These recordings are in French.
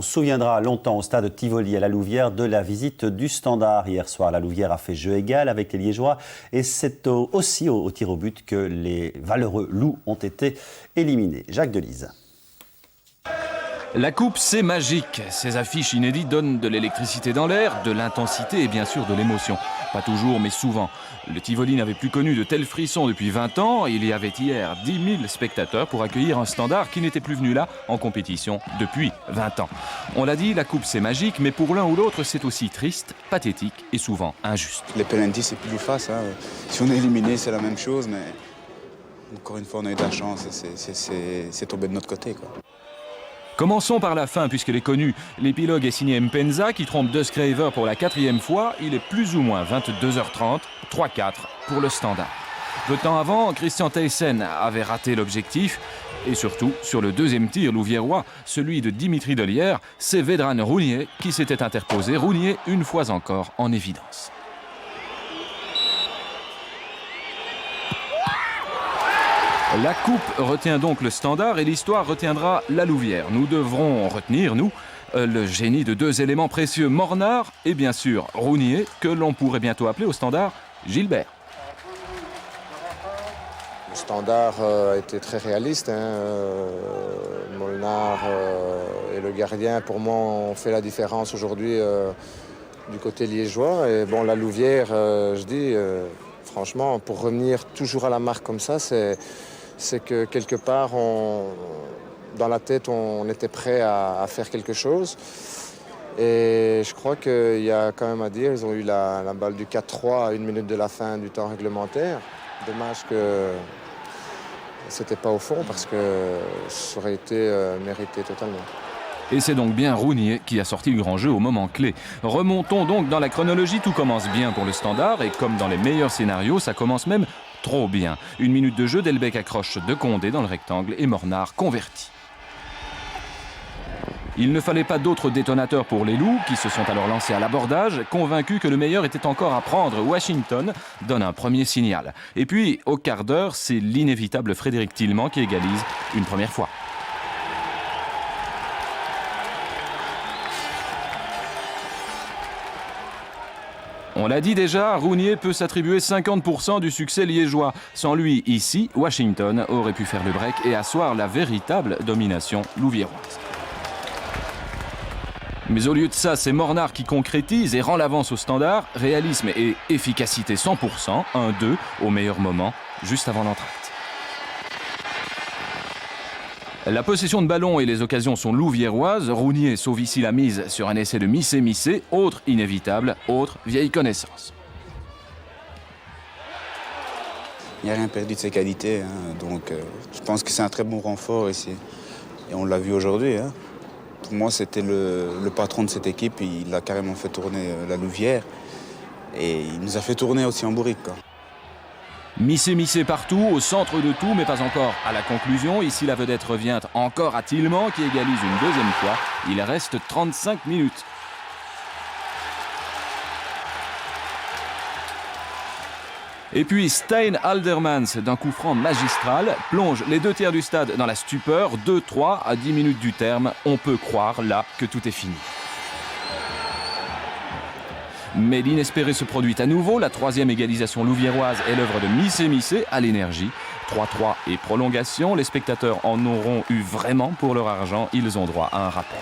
On se souviendra longtemps au stade Tivoli à la Louvière de la visite du Standard. Hier soir, la Louvière a fait jeu égal avec les Liégeois et c'est aussi au tir au but que les valeureux loups ont été éliminés. Jacques Delise. La coupe, c'est magique. Ces affiches inédites donnent de l'électricité dans l'air, de l'intensité et bien sûr de l'émotion. Pas toujours, mais souvent. Le Tivoli n'avait plus connu de tels frissons depuis 20 ans. Il y avait hier 10 000 spectateurs pour accueillir un Standard qui n'était plus venu là en compétition depuis 20 ans. On l'a dit, la coupe, c'est magique, mais pour l'un ou l'autre, c'est aussi triste, pathétique et souvent injuste. Les pénaltys, c'est plus face. Hein. Si on est éliminé, c'est la même chose, mais encore une fois, on a eu de la chance et c'est tombé de notre côté, quoi. Commençons par la fin, puisqu'elle est connue. L'épilogue est signé Mpenza, qui trompe De Schrijver pour la 4e fois. Il est plus ou moins 22h30, 3-4 pour le Standard. Peu de temps avant, Christian Thijssen avait raté l'objectif. Et surtout, sur le deuxième tir louviérois, celui de Dimitri Dollière, c'est Vedran Rounier qui s'était interposé. Rounier, une fois encore, en évidence. La coupe retient donc le Standard et l'histoire retiendra la Louvière. Nous devrons retenir, nous, le génie de deux éléments précieux, Mornard et bien sûr Rounier, que l'on pourrait bientôt appeler au Standard Gilbert. Le Standard était très réaliste. Molnar et le gardien, pour moi, ont fait la différence aujourd'hui du côté liégeois. Et bon, la Louvière, je dis, franchement, pour revenir toujours à la marque comme ça, c'est que quelque part, dans la tête, on était prêt à faire quelque chose. Et je crois qu'il y a quand même à dire, ils ont eu la balle du 4-3 à 1 minute de la fin du temps réglementaire. Dommage que c'était pas au fond parce que ça aurait été mérité totalement. Et c'est donc bien Rounier qui a sorti le grand jeu au moment clé. Remontons donc dans la chronologie, tout commence bien pour le Standard et comme dans les meilleurs scénarios, ça commence même trop bien. 1 minute de jeu, Delbecq accroche De Condé dans le rectangle et Mornard convertit. Il ne fallait pas d'autres détonateurs pour les Loups, qui se sont alors lancés à l'abordage, convaincus que le meilleur était encore à prendre. Washington donne un premier signal. Et puis, au quart d'heure, c'est l'inévitable Frédéric Tillman qui égalise une première fois. On l'a dit déjà, Rounier peut s'attribuer 50% du succès liégeois. Sans lui, ici, Washington aurait pu faire le break et asseoir la véritable domination louviéroise. Mais au lieu de ça, c'est Mornard qui concrétise et rend l'avance au Standard. Réalisme et efficacité 100%, 1-2 au meilleur moment, juste avant l'entracte. La possession de ballon et les occasions sont louviéroises. Rounier sauve ici la mise sur un essai de Missé, autre inévitable, autre vieille connaissance. Il n'y a rien perdu de ses qualités, hein. Donc je pense que c'est un très bon renfort ici. Et on l'a vu aujourd'hui. Hein. Pour moi, c'était le patron de cette équipe. Il a carrément fait tourner la Louvière. Et il nous a fait tourner aussi en bourrique, quoi. Missé partout, au centre de tout, mais pas encore à la conclusion. Ici, la vedette revient encore à Tillman qui égalise une deuxième fois. Il reste 35 minutes. Et puis Stein Aldermans, d'un coup franc magistral, plonge les 2 tiers du stade dans la stupeur. 2-3 à 10 minutes du terme. On peut croire là que tout est fini. Mais l'inespéré se produit à nouveau. La 3e égalisation louviéroise est l'œuvre de Missé à l'énergie. 3-3 et prolongation. Les spectateurs en auront eu vraiment pour leur argent. Ils ont droit à un rappel.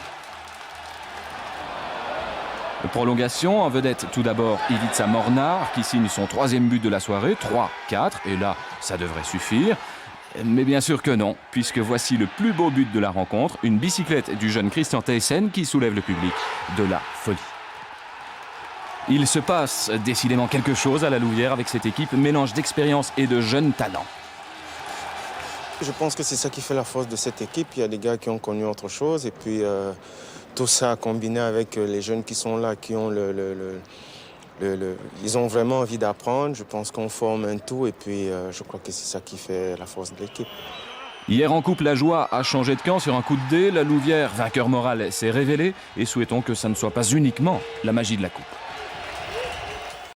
Prolongation, en vedette tout d'abord Ivica Mornard qui signe son 3e but de la soirée. 3-4 et là, ça devrait suffire. Mais bien sûr que non, puisque voici le plus beau but de la rencontre. Une bicyclette du jeune Christian Thijssen qui soulève le public de la folie. Il se passe décidément quelque chose à la Louvière avec cette équipe, mélange d'expérience et de jeunes talents. Je pense que c'est ça qui fait la force de cette équipe. Il y a des gars qui ont connu autre chose et puis tout ça combiné avec les jeunes qui sont là, qui ont ils ont vraiment envie d'apprendre. Je pense qu'on forme un tout et puis je crois que c'est ça qui fait la force de l'équipe. Hier en coupe, la joie a changé de camp sur un coup de dé. La Louvière, vainqueur moral, s'est révélée et souhaitons que ça ne soit pas uniquement la magie de la coupe.